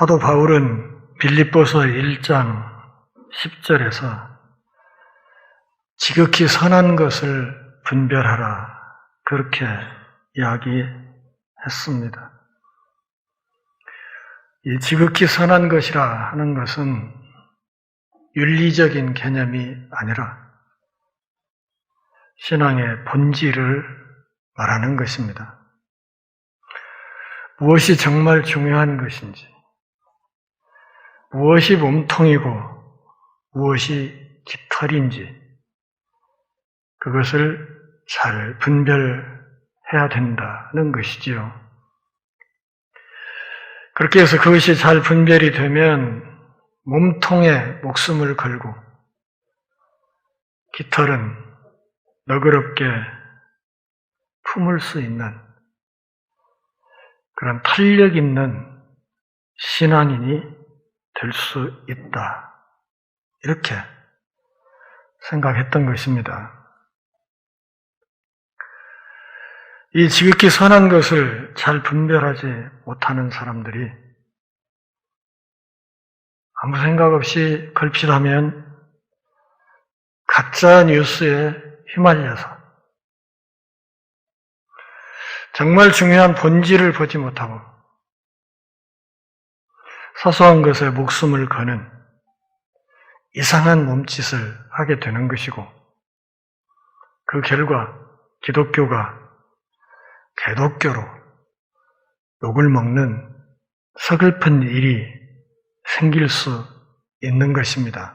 사도 바울은 빌립보서 1장 10절에서 지극히 선한 것을 분별하라 그렇게 이야기했습니다. 이 지극히 선한 것이라 하는 것은 윤리적인 개념이 아니라 신앙의 본질을 말하는 것입니다. 무엇이 정말 중요한 것인지, 무엇이 몸통이고 무엇이 깃털인지 그것을 잘 분별해야 된다는 것이지요. 그렇게 해서 그것이 잘 분별이 되면 몸통에 목숨을 걸고 깃털은 너그럽게 품을 수 있는 그런 탄력 있는 신앙인이 될 수 있다. 이렇게 생각했던 것입니다. 이 지극히 선한 것을 잘 분별하지 못하는 사람들이 아무 생각 없이 걸핏하면 가짜 뉴스에 휘말려서 정말 중요한 본질을 보지 못하고 사소한 것에 목숨을 거는 이상한 몸짓을 하게 되는 것이고 그 결과 기독교가 개독교로 욕을 먹는 서글픈 일이 생길 수 있는 것입니다.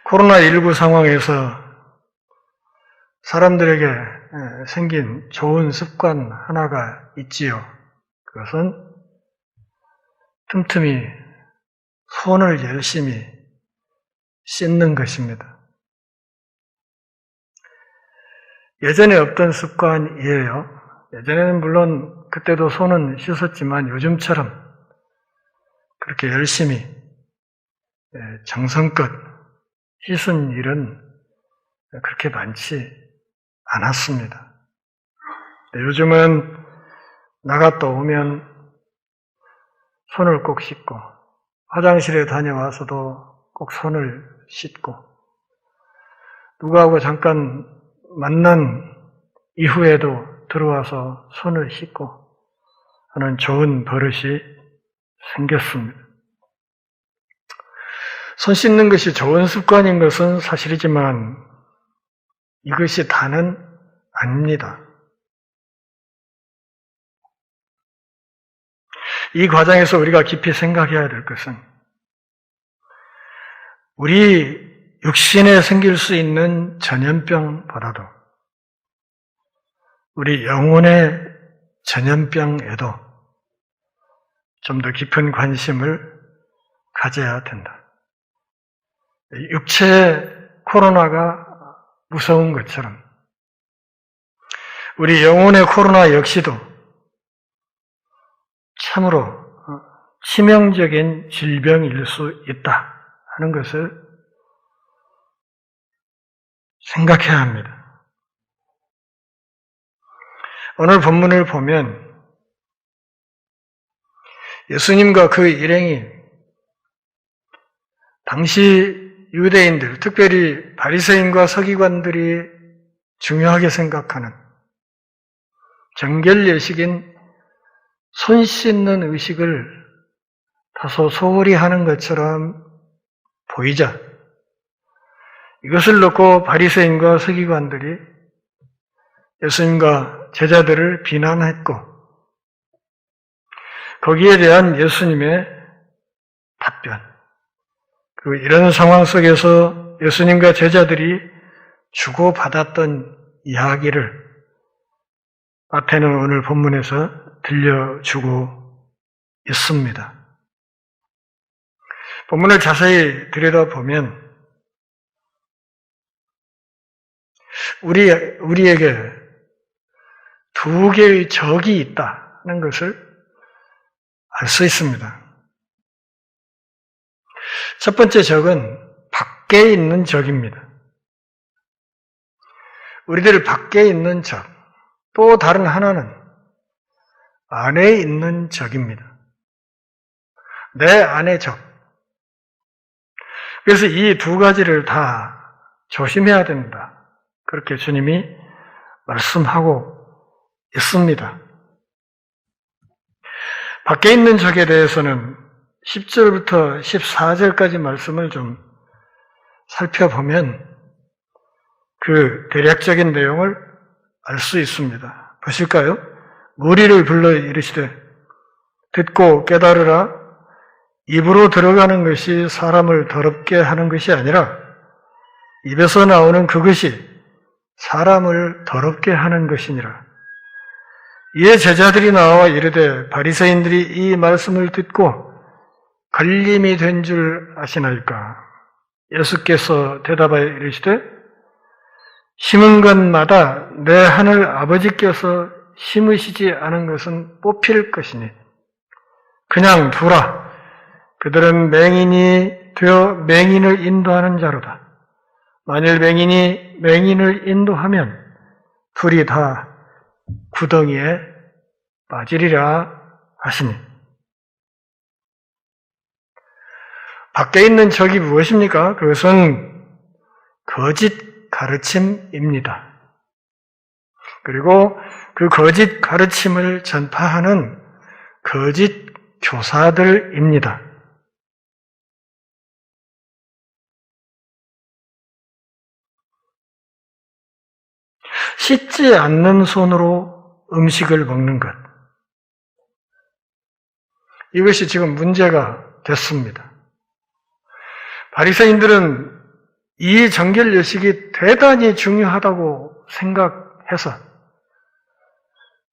코로나19 상황에서 사람들에게 생긴 좋은 습관 하나가 있지요. 그것은 틈틈이 손을 열심히 씻는 것입니다. 예전에 없던 습관이에요. 예전에는 물론 그때도 손은 씻었지만 요즘처럼 그렇게 열심히 정성껏 씻은 일은 그렇게 많지 않았습니다. 요즘은 나갔다 오면 손을 꼭 씻고 화장실에 다녀와서도 꼭 손을 씻고 누구하고 잠깐 만난 이후에도 들어와서 손을 씻고 하는 좋은 버릇이 생겼습니다. 손 씻는 것이 좋은 습관인 것은 사실이지만 이것이 다는 아닙니다. 이 과정에서 우리가 깊이 생각해야 될 것은 우리 육신에 생길 수 있는 전염병보다도 우리 영혼의 전염병에도 좀 더 깊은 관심을 가져야 된다. 육체 코로나가 무서운 것처럼 우리 영혼의 코로나 역시도 참으로 치명적인 질병일 수 있다 하는 것을 생각해야 합니다. 오늘 본문을 보면 예수님과 그 일행이 당시 유대인들, 특별히 바리새인과 서기관들이 중요하게 생각하는 정결 예식인 손 씻는 의식을 다소 소홀히 하는 것처럼 보이자 이것을 놓고 바리새인과 서기관들이 예수님과 제자들을 비난했고 거기에 대한 예수님의 답변 그리고 이런 상황 속에서 예수님과 제자들이 주고받았던 이야기를 마태는 오늘 본문에서 들려주고 있습니다. 본문을 자세히 들여다보면 우리에게 두 개의 적이 있다는 것을 알 수 있습니다. 첫 번째 적은 밖에 있는 적입니다. 우리들 밖에 있는 적, 또 다른 하나는 안에 있는 적입니다. 내 안의 적. 그래서 이 두 가지를 다 조심해야 된다. 그렇게 주님이 말씀하고 있습니다. 밖에 있는 적에 대해서는 10절부터 14절까지 말씀을 좀 살펴보면 그 대략적인 내용을 알 수 있습니다. 보실까요? 무리를 불러 이르시되 듣고 깨달으라. 입으로 들어가는 것이 사람을 더럽게 하는 것이 아니라 입에서 나오는 그것이 사람을 더럽게 하는 것이니라. 이에 제자들이 나와 이르되 바리새인들이 이 말씀을 듣고 걸림이 된 줄 아시나이까. 예수께서 대답하여 이르시되 심은 것마다 내 하늘 아버지께서 심으시지 않은 것은 뽑힐 것이니 그냥 두라. 그들은 맹인이 되어 맹인을 인도하는 자로다. 만일 맹인이 맹인을 인도하면 둘이 다 구덩이에 빠지리라 하시니. 밖에 있는 적이 무엇입니까? 그것은 거짓 가르침입니다. 그리고 그 거짓 가르침을 전파하는 거짓 교사들입니다. 씻지 않는 손으로 음식을 먹는 것. 이것이 지금 문제가 됐습니다. 바리새인들은 이 정결 예식이 대단히 중요하다고 생각해서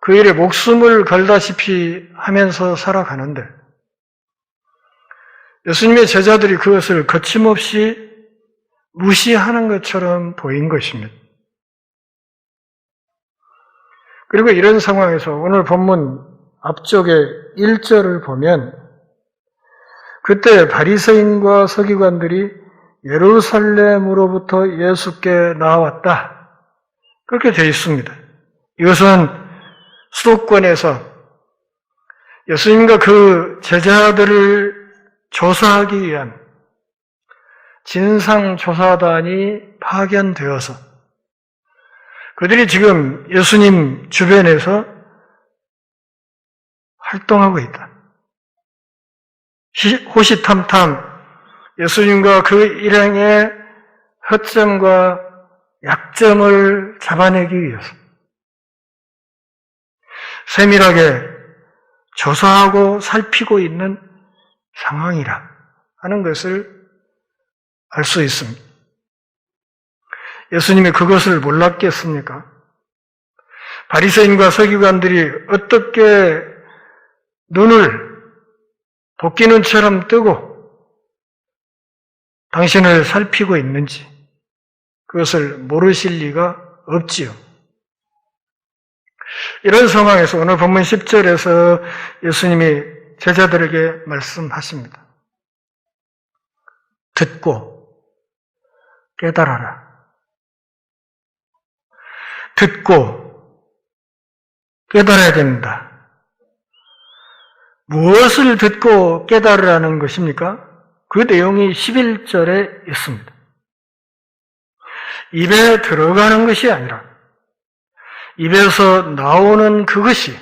그 일에 목숨을 걸다시피 하면서 살아가는데 예수님의 제자들이 그것을 거침없이 무시하는 것처럼 보인 것입니다. 그리고 이런 상황에서 오늘 본문 앞쪽에 1절을 보면 그때 바리새인과 서기관들이 예루살렘으로부터 예수께 나왔다. 그렇게 되어 있습니다. 이것은 수도권에서 예수님과 그 제자들을 조사하기 위한 진상조사단이 파견되어서 그들이 지금 예수님 주변에서 활동하고 있다. 호시탐탐 예수님과 그 일행의 허점과 약점을 잡아내기 위해서 세밀하게 조사하고 살피고 있는 상황이라 하는 것을 알 수 있습니다. 예수님이 그것을 몰랐겠습니까? 바리새인과 서기관들이 어떻게 눈을 도끼눈처럼 뜨고 당신을 살피고 있는지 그것을 모르실 리가 없지요. 이런 상황에서 오늘 본문 10절에서 예수님이 제자들에게 말씀하십니다. 듣고 깨달아라. 듣고 깨달아야 됩니다. 무엇을 듣고 깨달으라는 것입니까? 그 내용이 11절에 있습니다. 입에 들어가는 것이 아니라 입에서 나오는 그것이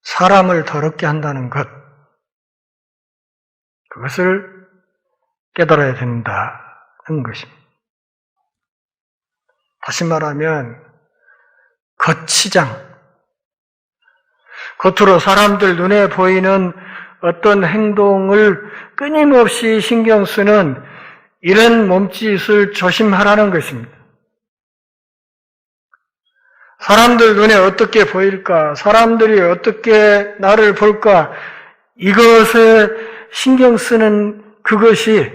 사람을 더럽게 한다는 것, 그것을 깨달아야 된다는 것입니다. 다시 말하면 겉치장, 겉으로 사람들 눈에 보이는 어떤 행동을 끊임없이 신경 쓰는 이런 몸짓을 조심하라는 것입니다. 사람들 눈에 어떻게 보일까? 사람들이 어떻게 나를 볼까? 이것에 신경 쓰는 그것이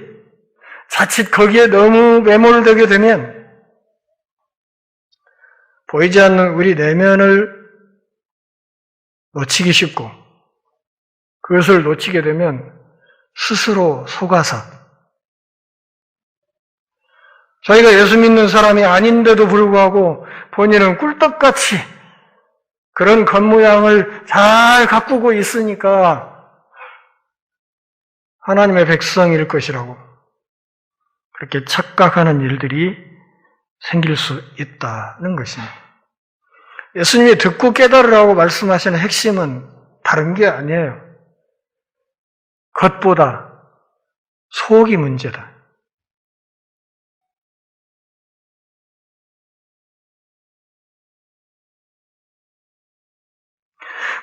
자칫 거기에 너무 매몰되게 되면 보이지 않는 우리 내면을 놓치기 쉽고 그것을 놓치게 되면 스스로 속아서 자기가 예수 믿는 사람이 아닌데도 불구하고 본인은 꿀떡같이 그런 겉모양을 잘 가꾸고 있으니까 하나님의 백성일 것이라고 그렇게 착각하는 일들이 생길 수 있다는 것입니다. 예수님이 듣고 깨달으라고 말씀하시는 핵심은 다른 게 아니에요. 겉보다 속이 문제다.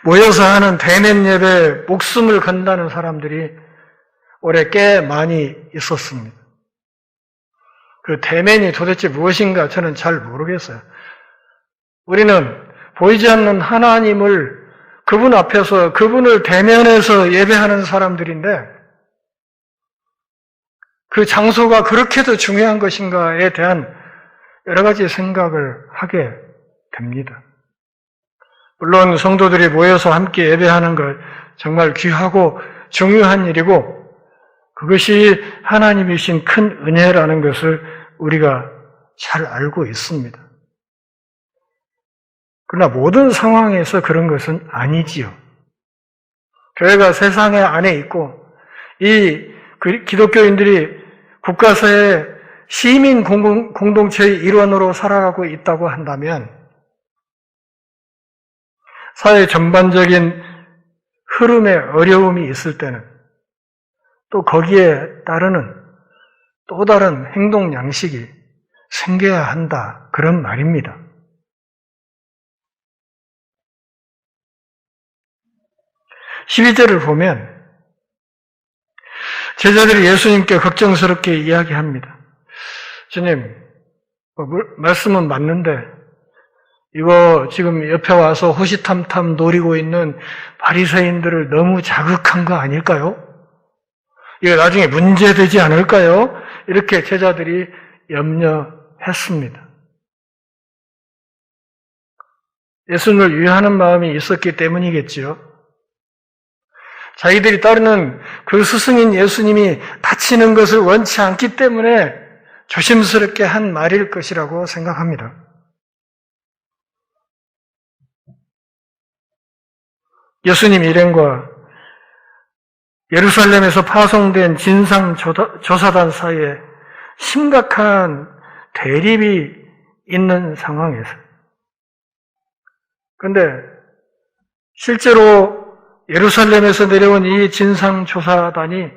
모여서 하는 대면 예배에 목숨을 건다는 사람들이 올해 꽤 많이 있었습니다. 그 대면이 도대체 무엇인가 저는 잘 모르겠어요. 우리는 보이지 않는 하나님을 그분 앞에서 그분을 대면해서 예배하는 사람들인데 그 장소가 그렇게도 중요한 것인가에 대한 여러 가지 생각을 하게 됩니다. 물론 성도들이 모여서 함께 예배하는 것 정말 귀하고 중요한 일이고 그것이 하나님이신 큰 은혜라는 것을 우리가 잘 알고 있습니다. 그러나 모든 상황에서 그런 것은 아니지요. 교회가 세상에 안에 있고 이 기독교인들이 국가사회 시민 공동체의 일원으로 살아가고 있다고 한다면 사회 전반적인 흐름에 어려움이 있을 때는 또 거기에 따르는 또 다른 행동 양식이 생겨야 한다. 그런 말입니다. 12절을 보면 제자들이 예수님께 걱정스럽게 이야기합니다. 주님, 말씀은 맞는데 이거 지금 옆에 와서 호시탐탐 노리고 있는 바리새인들을 너무 자극한 거 아닐까요? 이거 나중에 문제되지 않을까요? 이렇게 제자들이 염려했습니다. 예수님을 위하는 마음이 있었기 때문이겠지요. 자기들이 따르는 그 스승인 예수님이 다치는 것을 원치 않기 때문에 조심스럽게 한 말일 것이라고 생각합니다. 예수님 일행과 예루살렘에서 파송된 진상조사단 사이에 심각한 대립이 있는 상황에서 그런데 실제로 예루살렘에서 내려온 이 진상조사단이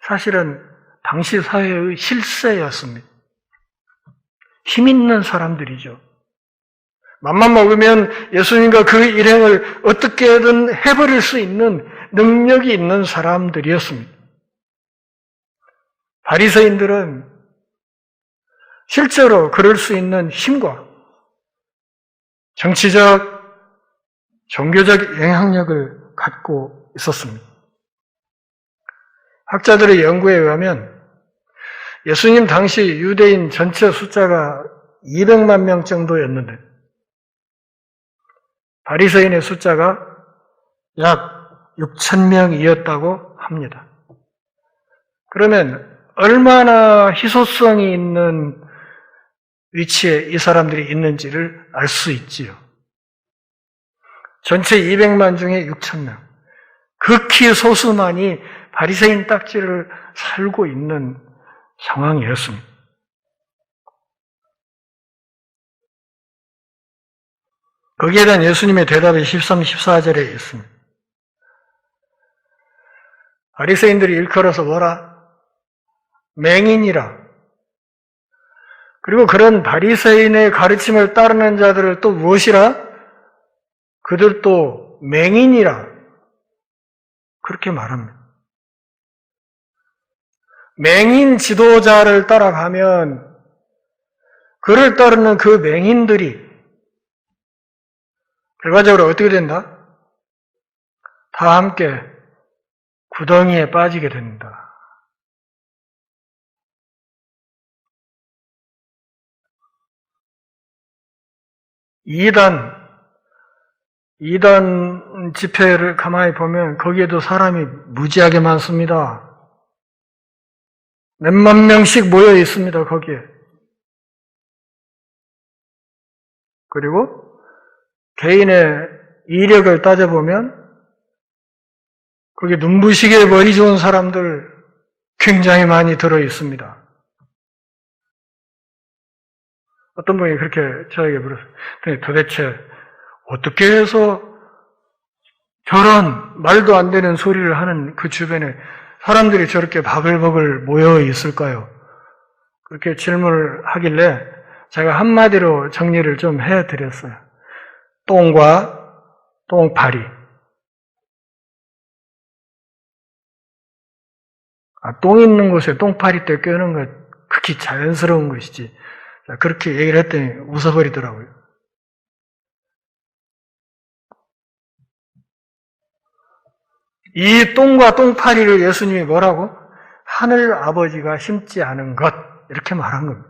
사실은 당시 사회의 실세였습니다. 힘 있는 사람들이죠. 맘만 먹으면 예수님과 그 일행을 어떻게든 해버릴 수 있는 능력이 있는 사람들이었습니다. 바리새인들은 실제로 그럴 수 있는 힘과 정치적, 종교적 영향력을 갖고 있었습니다. 학자들의 연구에 의하면 예수님 당시 유대인 전체 숫자가 200만 명 정도였는데 바리새인의 숫자가 약 6,000명이었다고 합니다. 그러면 얼마나 희소성이 있는 위치에 이 사람들이 있는지를 알 수 있지요. 전체 200만 중에 6,000명. 극히 소수만이 바리새인 딱지를 살고 있는 상황이었습니다. 거기에 대한 예수님의 대답이 13, 14절에 있습니다. 바리새인들이 일컬어서 뭐라? 맹인이라. 그리고 그런 바리새인의 가르침을 따르는 자들을 또 무엇이라? 그들도 맹인이라. 그렇게 말합니다. 맹인 지도자를 따라가면 그를 따르는 그 맹인들이 결과적으로 어떻게 된다? 다 함께 구덩이에 빠지게 된다. 이단 집회를 가만히 보면 거기에도 사람이 무지하게 많습니다. 몇만 명씩 모여 있습니다, 거기에. 그리고 개인의 이력을 따져보면 거기 눈부시게 머리 좋은 사람들 굉장히 많이 들어 있습니다. 어떤 분이 그렇게 저에게 물었어요. 도대체 어떻게 해서 저런 말도 안 되는 소리를 하는 그 주변에 사람들이 저렇게 바글바글 모여 있을까요? 그렇게 질문을 하길래 제가 한마디로 정리를 좀 해드렸어요. 똥과 똥파리. 똥 있는 곳에 똥파리 떼 껴는 것 극히 자연스러운 것이지. 그렇게 얘기를 했더니 웃어버리더라고요. 이 똥과 똥파리를 예수님이 뭐라고? 하늘 아버지가 심지 않은 것, 이렇게 말한 겁니다.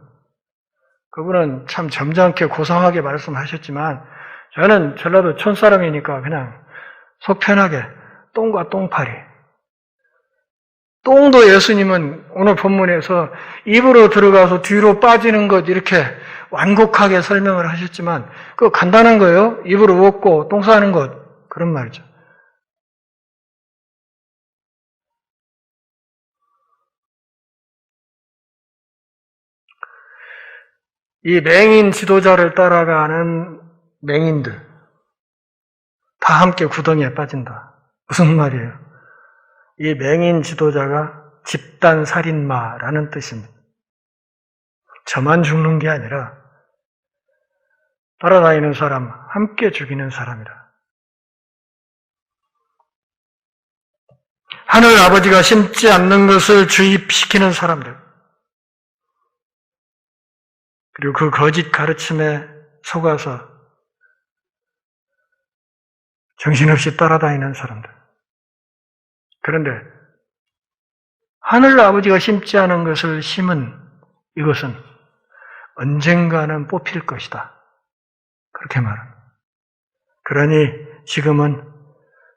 그분은 참 점잖게 고상하게 말씀하셨지만 저는 전라도 촌사람이니까 그냥 속 편하게 똥과 똥파리. 똥도 예수님은 오늘 본문에서 입으로 들어가서 뒤로 빠지는 것 이렇게 완곡하게 설명을 하셨지만 그거 간단한 거예요. 입으로 먹고 똥 싸는 것. 그런 말이죠. 이 맹인 지도자를 따라가는 맹인들 다 함께 구덩이에 빠진다. 무슨 말이에요? 이 맹인 지도자가 집단 살인마라는 뜻입니다. 저만 죽는 게 아니라 따라다니는 사람, 함께 죽이는 사람이다. 하늘 아버지가 심지 않는 것을 주입시키는 사람들. 그리고 그 거짓 가르침에 속아서 정신없이 따라다니는 사람들. 그런데 하늘 아버지가 심지 않은 것을 심은 이것은 언젠가는 뽑힐 것이다. 그렇게 말합니다. 그러니 지금은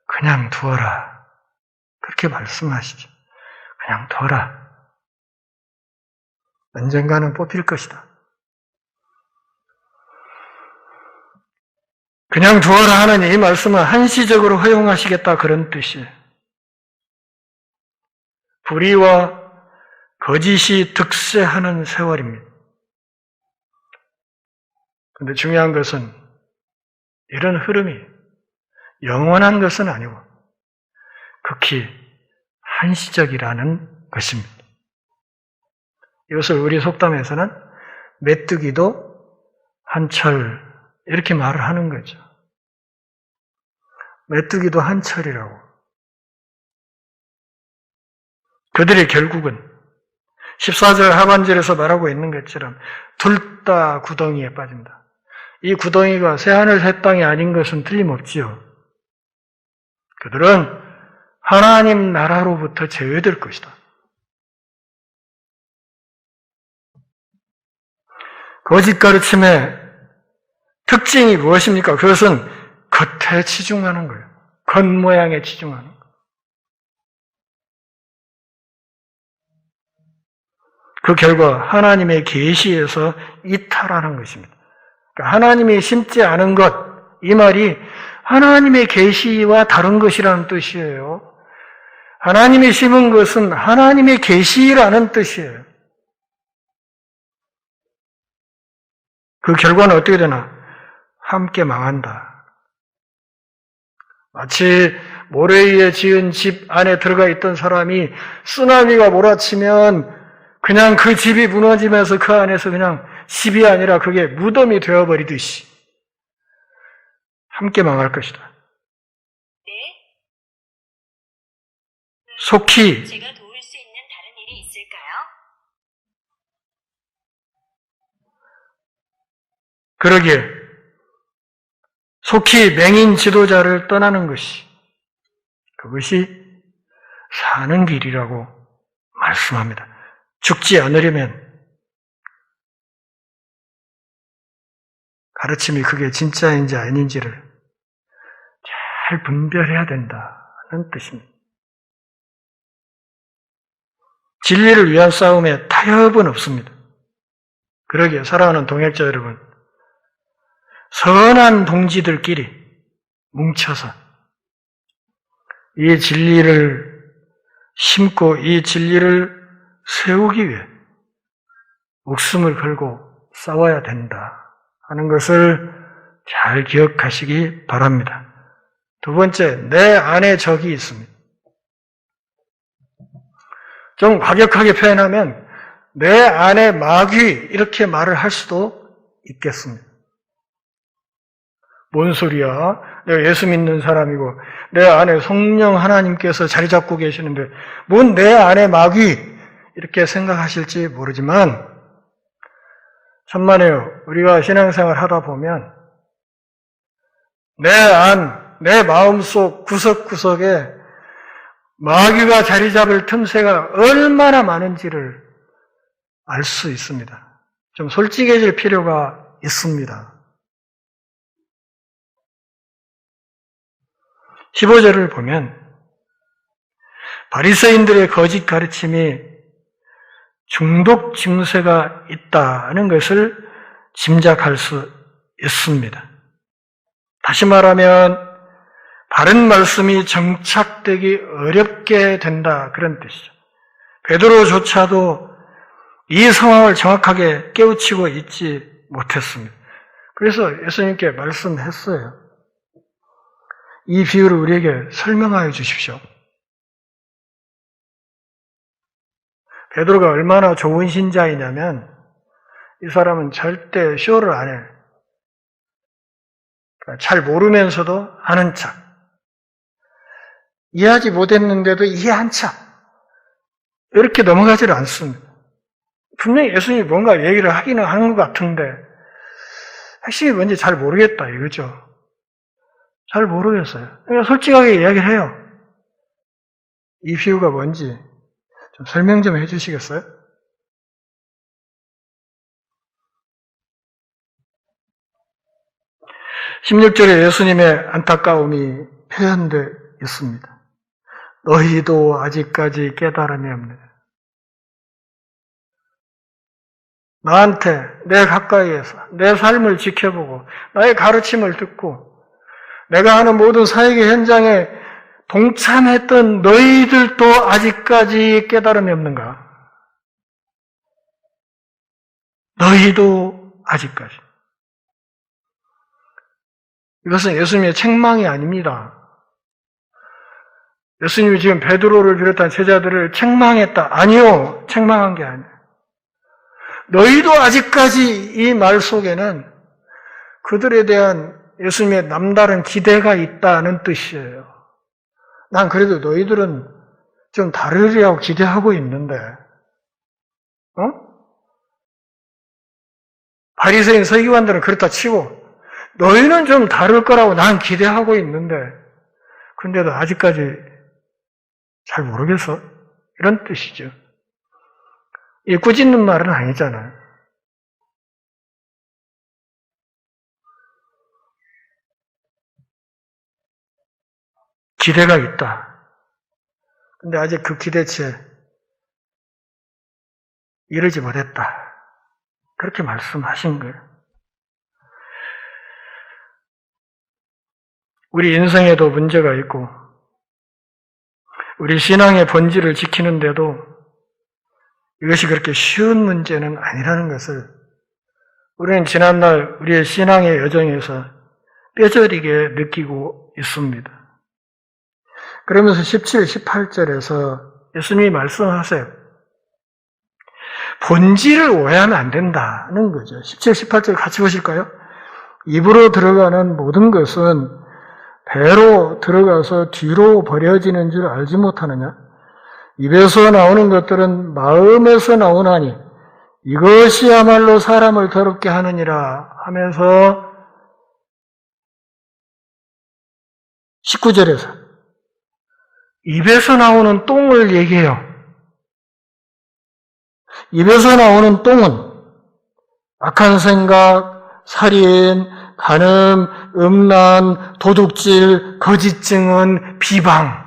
그냥 두어라. 그렇게 말씀하시죠. 그냥 두어라. 언젠가는 뽑힐 것이다. 그냥 두어라 하는 이 말씀은 한시적으로 허용하시겠다 그런 뜻이에요. 불의와 거짓이 득세하는 세월입니다. 그런데 중요한 것은 이런 흐름이 영원한 것은 아니고 극히 한시적이라는 것입니다. 이것을 우리 속담에서는 메뚜기도 한철 이렇게 말을 하는 거죠. 메뚜기도 한철이라고. 그들이 결국은 14절 하반절에서 말하고 있는 것처럼 둘 다 구덩이에 빠진다. 이 구덩이가 새하늘 새 땅이 아닌 것은 틀림없지요. 그들은 하나님 나라로부터 제외될 것이다. 거짓 가르침의 특징이 무엇입니까? 그것은 겉에 치중하는 거예요. 겉모양에 치중하는 거예요. 그 결과 하나님의 계시에서 이탈하는 것입니다. 그러니까 하나님이 심지 않은 것, 이 말이 하나님의 계시와 다른 것이라는 뜻이에요. 하나님이 심은 것은 하나님의 계시라는 뜻이에요. 그 결과는 어떻게 되나? 함께 망한다. 마치 모래 위에 지은 집 안에 들어가 있던 사람이 쓰나미가 몰아치면 그냥 그 집이 무너지면서 그 안에서 그냥 집이 아니라 그게 무덤이 되어버리듯이 함께 망할 것이다. 네. 속히 제가 도울 수 있는 다른 일이 있을까요? 그러기에 속히 맹인 지도자를 떠나는 것이 그것이 사는 길이라고 말씀합니다. 죽지 않으려면 가르침이 그게 진짜인지 아닌지를 잘 분별해야 된다는 뜻입니다. 진리를 위한 싸움에 타협은 없습니다. 그러기에 사랑하는 동역자 여러분, 선한 동지들끼리 뭉쳐서 이 진리를 심고 이 진리를 세우기 위해 목숨을 걸고 싸워야 된다 하는 것을 잘 기억하시기 바랍니다. 두 번째, 내 안에 적이 있습니다. 좀 과격하게 표현하면 내 안에 마귀 이렇게 말을 할 수도 있겠습니다. 뭔 소리야? 내가 예수 믿는 사람이고 내 안에 성령 하나님께서 자리 잡고 계시는데 뭔 내 안에 마귀 이렇게 생각하실지 모르지만 천만에요. 우리가 신앙생활 하다 보면 내 마음속 구석구석에 마귀가 자리 잡을 틈새가 얼마나 많은지를 알 수 있습니다. 좀 솔직해질 필요가 있습니다. 15절을 보면 바리새인들의 거짓 가르침이 중독 증세가 있다는 것을 짐작할 수 있습니다. 다시 말하면 바른 말씀이 정착되기 어렵게 된다 그런 뜻이죠. 베드로조차도 이 상황을 정확하게 깨우치고 있지 못했습니다. 그래서 예수님께 말씀했어요. 이 비유를 우리에게 설명하여 주십시오. 베드로가 얼마나 좋은 신자이냐면 이 사람은 절대 쇼를 안 해. 그러니까 잘 모르면서도 아는 척. 이해하지 못했는데도 이해한 척. 이렇게 넘어가지를 않습니다. 분명히 예수님이 뭔가 얘기를 하기는 하는 것 같은데 핵심이 뭔지 잘 모르겠다 이거죠. 잘 모르겠어요. 그러니까 솔직하게 이야기를 해요. 이 비유가 뭔지 좀 설명 좀 해주시겠어요? (16절에) 예수님의 안타까움이 표현되어 있습니다. 너희도 아직까지 깨달음이 없네. 나한테 내 가까이에서 내 삶을 지켜보고 나의 가르침을 듣고 내가 하는 모든 사역의 현장에 동참했던 너희들도 아직까지 깨달음이 없는가? 너희도 아직까지. 이것은 예수님의 책망이 아닙니다. 예수님이 지금 베드로를 비롯한 제자들을 책망했다. 아니요. 책망한 게 아니에요. 너희도 아직까지 이 말 속에는 그들에 대한 예수님의 남다른 기대가 있다는 뜻이에요. 난 그래도 너희들은 좀 다르리라고 기대하고 있는데, 바리새인 서기관들은 그렇다 치고 너희는 좀 다를 거라고 난 기대하고 있는데, 근데도 아직까지 잘 모르겠어? 이런 뜻이죠. 이 꾸짖는 말은 아니잖아요. 기대가 있다. 근데 아직 그 기대치에 이르지 못했다. 그렇게 말씀하신 거예요. 우리 인생에도 문제가 있고 우리 신앙의 본질을 지키는데도 이것이 그렇게 쉬운 문제는 아니라는 것을 우리는 지난날 우리의 신앙의 여정에서 뼈저리게 느끼고 있습니다. 그러면서 17, 18절에서 예수님이 말씀하세요. 본질을 오해하면 안 된다는 거죠. 17, 18절 같이 보실까요? 입으로 들어가는 모든 것은 배로 들어가서 뒤로 버려지는 줄 알지 못하느냐? 입에서 나오는 것들은 마음에서 나오나니 이것이야말로 사람을 더럽게 하느니라 하면서 19절에서 입에서 나오는 똥을 얘기해요. 입에서 나오는 똥은 악한 생각, 살인, 간음, 음란, 도둑질, 거짓 증언, 비방.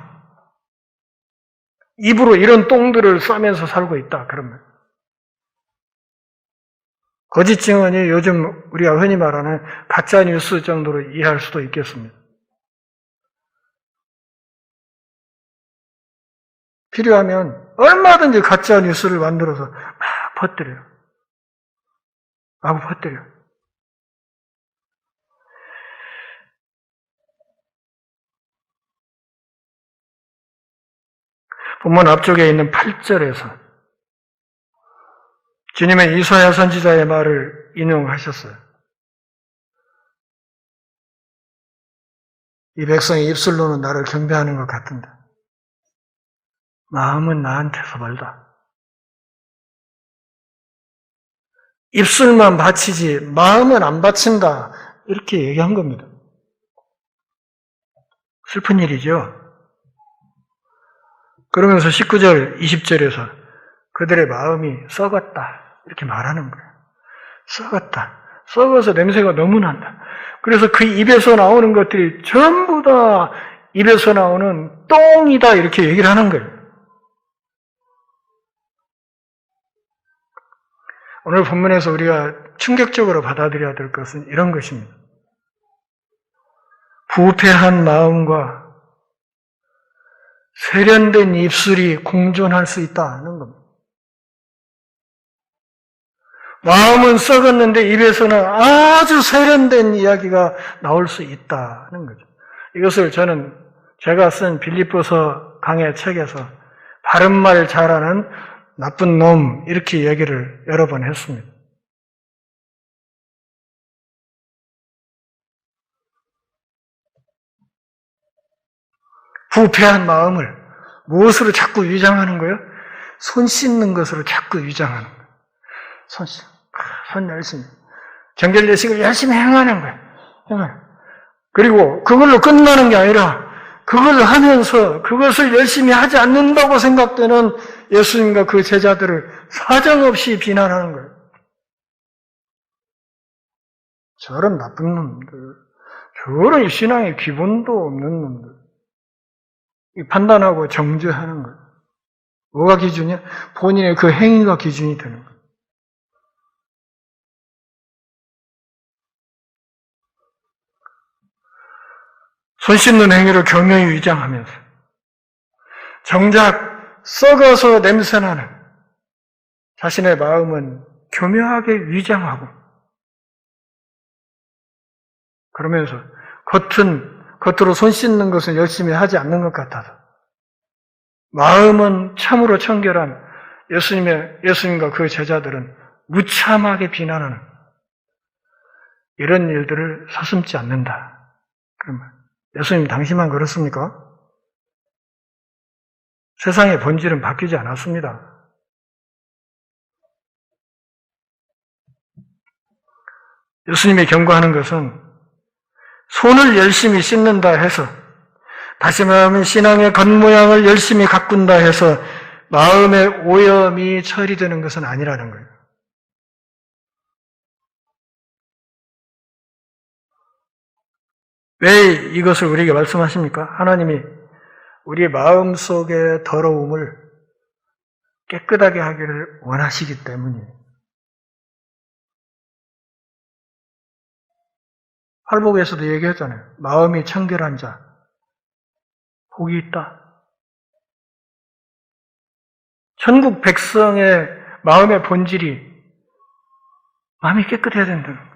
입으로 이런 똥들을 싸면서 살고 있다. 그러면 거짓 증언이 요즘 우리가 흔히 말하는 가짜 뉴스 정도로 이해할 수도 있겠습니다. 필요하면 얼마든지 가짜 뉴스를 만들어서 막 퍼뜨려요. 마구 퍼뜨려요. 본문 앞쪽에 있는 8절에서 주님은 이사야 선지자의 말을 인용하셨어요. 이 백성이 입술로는 나를 경배하는 것 같은데 마음은 나한테서 멀다. 입술만 바치지 마음은 안 바친다. 이렇게 얘기한 겁니다. 슬픈 일이죠. 그러면서 19절, 20절에서 그들의 마음이 썩었다. 이렇게 말하는 거예요. 썩었다. 썩어서 냄새가 너무 난다. 그래서 그 입에서 나오는 것들이 전부 다 입에서 나오는 똥이다. 이렇게 얘기를 하는 거예요. 오늘 본문에서 우리가 충격적으로 받아들여야 될 것은 이런 것입니다. 부패한 마음과 세련된 입술이 공존할 수 있다는 겁니다. 마음은 썩었는데 입에서는 아주 세련된 이야기가 나올 수 있다는 거죠. 이것을 저는 제가 쓴 빌립보서 강해 책에서 바른말 잘하는 나쁜 놈 이렇게 얘기를 여러 번 했습니다. 부패한 마음을 무엇으로 자꾸 위장하는 거예요? 손 씻는 것으로 자꾸 위장하는 거예요. 손 열심히. 정결 예식을 열심히 행하는 거예요. 그리고 그걸로 끝나는 게 아니라 그걸 하면서 그것을 열심히 하지 않는다고 생각되는 예수님과 그 제자들을 사정없이 비난하는 거예요. 저런 나쁜 놈들, 저런 신앙의 기본도 없는 놈들. 판단하고 정죄하는 거예요. 뭐가 기준이야? 본인의 그 행위가 기준이 되는 거예요. 손 씻는 행위를 교묘히 위장하면서 정작 썩어서 냄새나는 자신의 마음은 교묘하게 위장하고 그러면서 겉으로 손 씻는 것은 열심히 하지 않는 것 같아서 마음은 참으로 청결한 예수님과 그 제자들은 무참하게 비난하는 이런 일들을 서슴지 않는다. 그러면 예수님 당시만 그렇습니까? 세상의 본질은 바뀌지 않았습니다. 예수님이 경고하는 것은 손을 열심히 씻는다 해서 다시 말하면 신앙의 겉모양을 열심히 가꾼다 해서 마음의 오염이 처리되는 것은 아니라는 거예요. 왜 이것을 우리에게 말씀하십니까? 하나님이 우리의 마음속의 더러움을 깨끗하게 하기를 원하시기 때문이에요. 팔복에서도 얘기했잖아요. 마음이 청결한 자, 복이 있다. 천국 백성의 마음의 본질이 마음이 깨끗해야 된다는 거예요.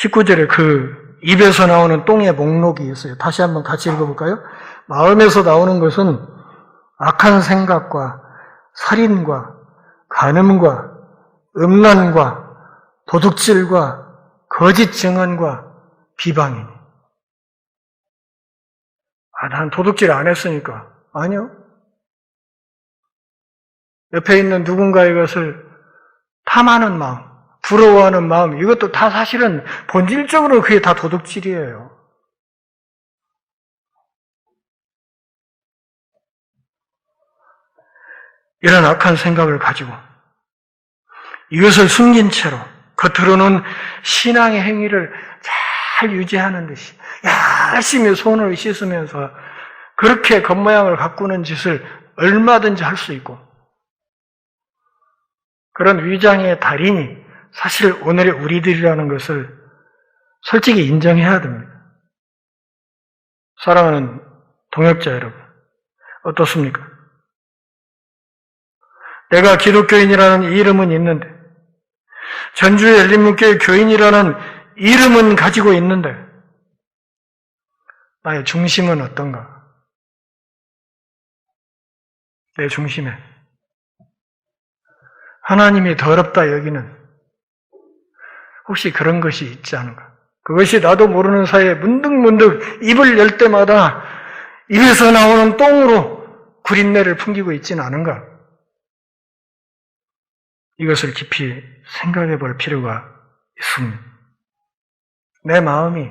19절에 그 입에서 나오는 똥의 목록이 있어요. 다시 한번 같이 읽어볼까요? 마음에서 나오는 것은 악한 생각과 살인과 간음과 음란과 도둑질과 거짓 증언과 비방이니. 난 도둑질 안 했으니까. 아니요. 옆에 있는 누군가의 것을 탐하는 마음, 부러워하는 마음, 이것도 다 사실은 본질적으로 그게 다 도둑질이에요. 이런 악한 생각을 가지고 이것을 숨긴 채로 겉으로는 신앙의 행위를 잘 유지하는 듯이 열심히 손을 씻으면서 그렇게 겉모양을 가꾸는 짓을 얼마든지 할 수 있고 그런 위장의 달인이 사실 오늘의 우리들이라는 것을 솔직히 인정해야 됩니다. 사랑하는 동역자 여러분, 어떻습니까? 내가 기독교인이라는 이름은 있는데, 전주의 열린문교회 교인이라는 이름은 가지고 있는데, 나의 중심은 어떤가? 내 중심에 하나님이 더럽다 여기는 혹시 그런 것이 있지 않은가? 그것이 나도 모르는 사이에 문득문득 입을 열 때마다 입에서 나오는 똥으로 구린내를 풍기고 있지는 않은가? 이것을 깊이 생각해 볼 필요가 있습니다. 내 마음이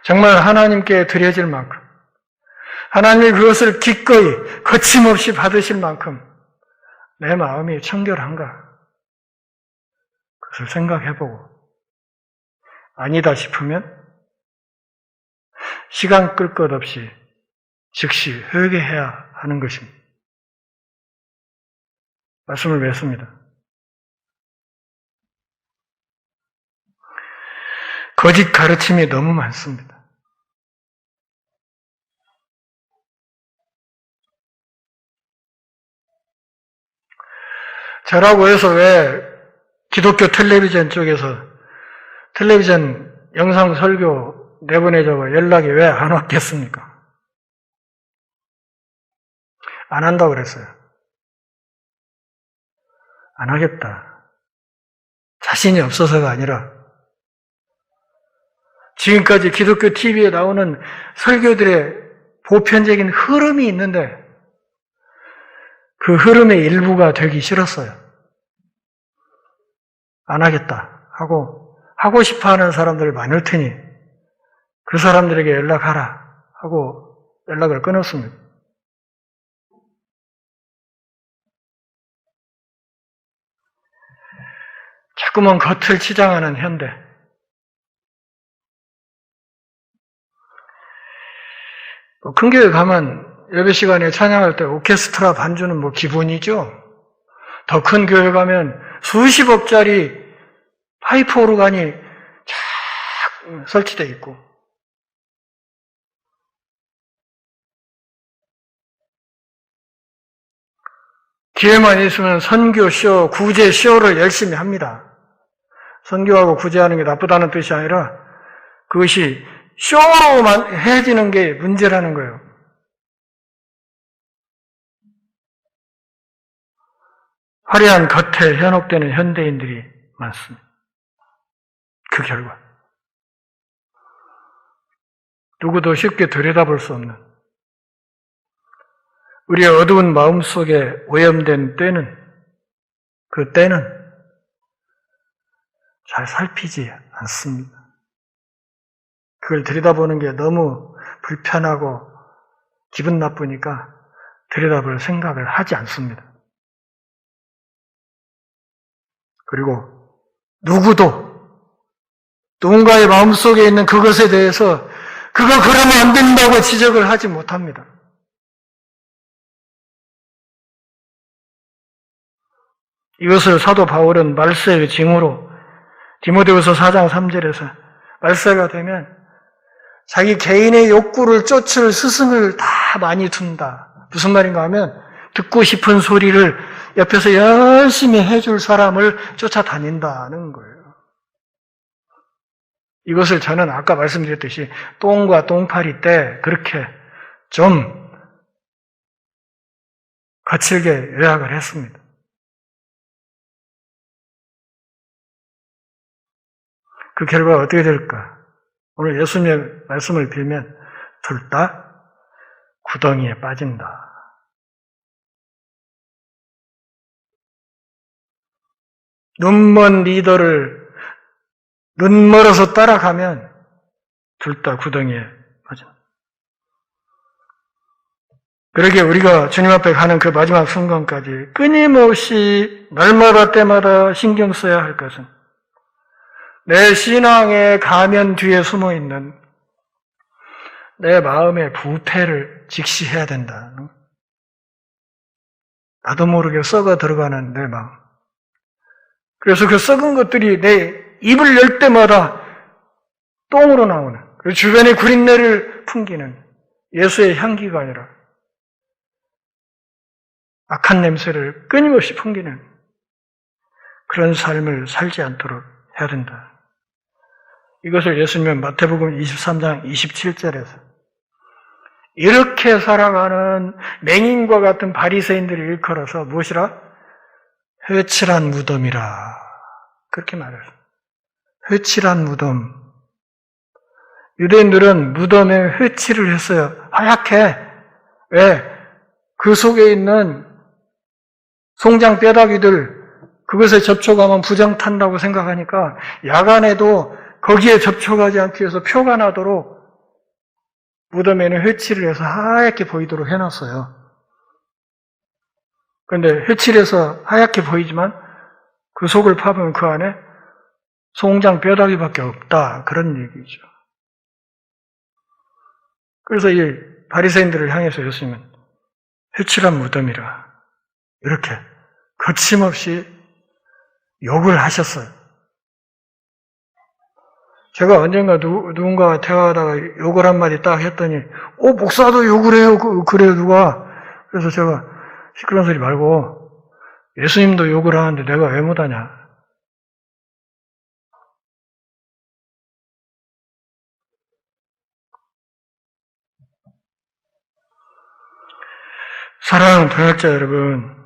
정말 하나님께 드려질 만큼, 하나님이 그것을 기꺼이 거침없이 받으실 만큼 내 마음이 청결한가? 그것을 생각해보고 아니다 싶으면 시간 끌 것 없이 즉시 회개해야 하는 것입니다. 말씀을 맺습니다. 거짓 가르침이 너무 많습니다. 저라고 해서 왜 기독교 텔레비전 쪽에서 텔레비전 영상 설교 내보내자고 연락이 왜 안 왔겠습니까? 안 한다고 그랬어요. 안 하겠다. 자신이 없어서가 아니라 지금까지 기독교 TV에 나오는 설교들의 보편적인 흐름이 있는데 그 흐름의 일부가 되기 싫었어요. 안 하겠다 하고 싶어하는 사람들 많을 테니 그 사람들에게 연락하라 하고 연락을 끊었습니다. 자꾸만 겉을 치장하는 현대. 큰 교회 가면 예배 시간에 찬양할 때 오케스트라 반주는 뭐 기본이죠. 더 큰 교회 가면 수십억짜리 파이프 오르간이 쫙 설치되어 있고 기회만 있으면 선교쇼, 구제쇼를 열심히 합니다. 선교하고 구제하는 게 나쁘다는 뜻이 아니라 그것이 쇼로만 해지는 게 문제라는 거예요. 화려한 겉에 현혹되는 현대인들이 많습니다. 그 결과 누구도 쉽게 들여다볼 수 없는 우리의 어두운 마음속에 오염된 때는 그 때는 잘 살피지 않습니다. 그걸 들여다보는 게 너무 불편하고 기분 나쁘니까 들여다볼 생각을 하지 않습니다. 그리고 누군가의 마음속에 있는 그것에 대해서 그거 그러면 안 된다고 지적을 하지 못합니다. 이것을 사도 바울은 말세의 징후로 디모데후서 4장 3절에서 말세가 되면 자기 개인의 욕구를 쫓을 스승을 다 많이 둔다. 무슨 말인가 하면 듣고 싶은 소리를 옆에서 열심히 해줄 사람을 쫓아다닌다는 거예요. 이것을 저는 아까 말씀드렸듯이 똥과 똥파리 때 그렇게 좀 거칠게 요약을 했습니다. 그 결과가 어떻게 될까? 오늘 예수님의 말씀을 빌면 둘 다 구덩이에 빠진다. 눈먼 리더를 눈 멀어서 따라가면 둘 다 구덩이에 빠진다. 그러게 우리가 주님 앞에 가는 그 마지막 순간까지 끊임없이 날마다 때마다 신경 써야 할 것은 내 신앙의 가면 뒤에 숨어 있는 내 마음의 부패를 직시해야 된다. 나도 모르게 썩어 들어가는 내 마음. 그래서 그 썩은 것들이 내 입을 열 때마다 똥으로 나오는 그 주변의 구린내를 풍기는 예수의 향기가 아니라 악한 냄새를 끊임없이 풍기는 그런 삶을 살지 않도록 해야 된다. 이것을 예수님은 마태복음 23장 27절에서 이렇게 살아가는 맹인과 같은 바리새인들을 일컬어서 무엇이라? 회칠한 무덤이라. 그렇게 말했어요. 회칠한 무덤. 유대인들은 무덤에 회칠을 했어요. 하얗게. 왜? 그 속에 있는 송장 뼈다귀들 그것에 접촉하면 부정탄다고 생각하니까 야간에도 거기에 접촉하지 않기 위해서 표가 나도록 무덤에는 회칠을 해서 하얗게 보이도록 해놨어요. 그런데 회칠해서 하얗게 보이지만 그 속을 파보면 그 안에 송장 뼈다귀밖에 없다. 그런 얘기죠. 그래서 이 바리새인들을 향해서 예수님은 회칠한 무덤이라 이렇게 거침없이 욕을 하셨어요. 제가 언젠가 누군가와 대화하다가 욕을 한마디 딱 했더니 목사도 욕을 해요. 그래요 누가. 그래서 제가 시끄러운 소리 말고 예수님도 욕을 하는데 내가 왜 못하냐. 사랑하는 동역자 여러분,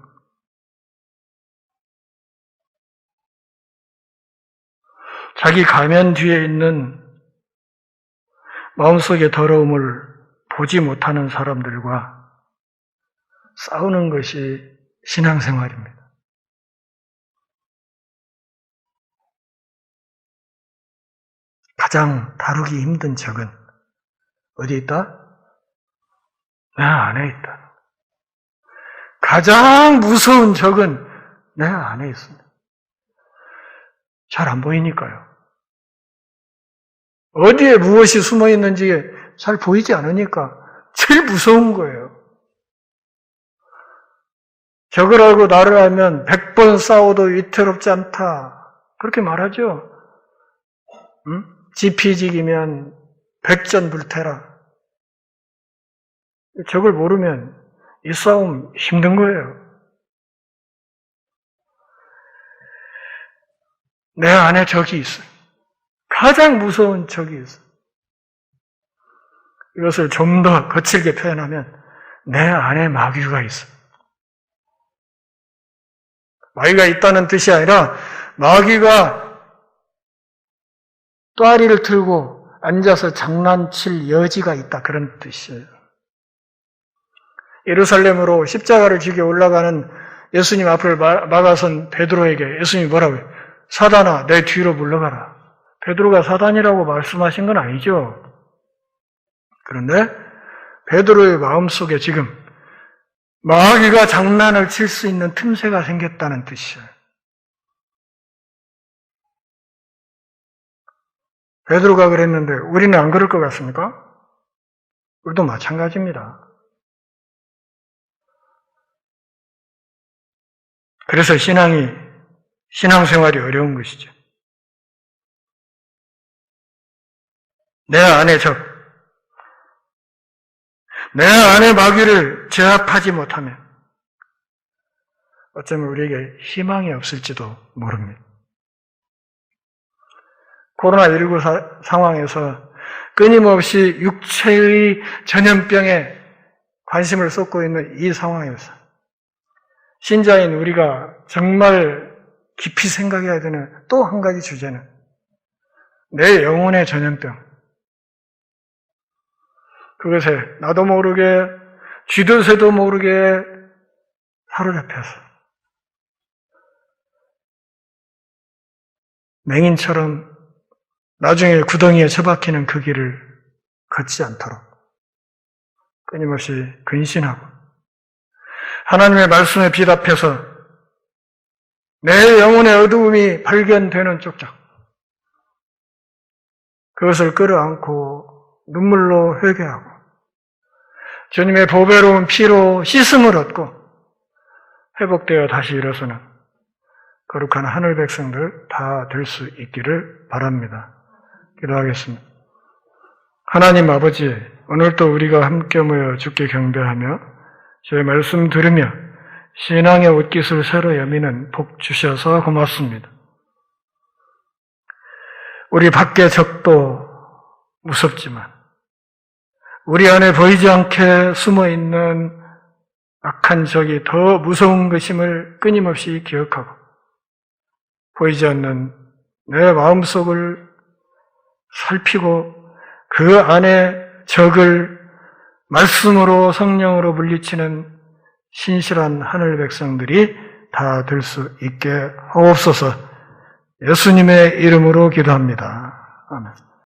자기 가면 뒤에 있는 마음속의 더러움을 보지 못하는 사람들과 싸우는 것이 신앙생활입니다. 가장 다루기 힘든 적은 어디 있다? 내 안에 있다. 가장 무서운 적은 내 안에 있습니다. 잘 안 보이니까요. 어디에 무엇이 숨어 있는지 잘 보이지 않으니까 제일 무서운 거예요. 적을 알고 나를 알면 100번 싸워도 위태롭지 않다. 그렇게 말하죠. 지피지기면 백전불태라. 적을 모르면 이 싸움 힘든 거예요. 내 안에 적이 있어요. 가장 무서운 적이 있어요. 이것을 좀 더 거칠게 표현하면 내 안에 마귀가 있어요. 마귀가 있다는 뜻이 아니라 마귀가 또아리를 틀고 앉아서 장난칠 여지가 있다. 그런 뜻이에요. 예루살렘으로 십자가를 지고 올라가는 예수님 앞을 막아선 베드로에게 예수님이 뭐라고요? 사단아, 내 뒤로 물러가라. 베드로가 사단이라고 말씀하신 건 아니죠. 그런데 베드로의 마음속에 지금 마귀가 장난을 칠 수 있는 틈새가 생겼다는 뜻이에요. 베드로가 그랬는데 우리는 안 그럴 것 같습니까? 우리도 마찬가지입니다. 그래서 신앙생활이 어려운 것이죠. 내 안에 적, 내 안의 마귀를 제압하지 못하면 어쩌면 우리에게 희망이 없을지도 모릅니다. 코로나19 상황에서 끊임없이 육체의 전염병에 관심을 쏟고 있는 이 상황에서 신자인 우리가 정말 깊이 생각해야 되는 또 한 가지 주제는 내 영혼의 전염병. 그것에 나도 모르게 쥐도 새도 모르게 사로잡혀서 맹인처럼 나중에 구덩이에 처박히는 그 길을 걷지 않도록 끊임없이 근신하고 하나님의 말씀에 비답해서 내 영혼의 어두움이 발견되는 쪽쪽 그것을 끌어안고 눈물로 회개하고 주님의 보배로운 피로 씻음을 얻고 회복되어 다시 일어서는 거룩한 하늘 백성들 다 될 수 있기를 바랍니다. 기도하겠습니다. 하나님 아버지, 오늘도 우리가 함께 모여 주께 경배하며 주의 말씀 들으며 신앙의 옷깃을 새로 여미는 복 주셔서 고맙습니다. 우리 밖의 적도 무섭지만 우리 안에 보이지 않게 숨어있는 악한 적이 더 무서운 것임을 끊임없이 기억하고 보이지 않는 내 마음속을 살피고 그 안에 적을 말씀으로 성령으로 물리치는 신실한 하늘 백성들이 다 될 수 있게 하옵소서. 예수님의 이름으로 기도합니다. 아멘.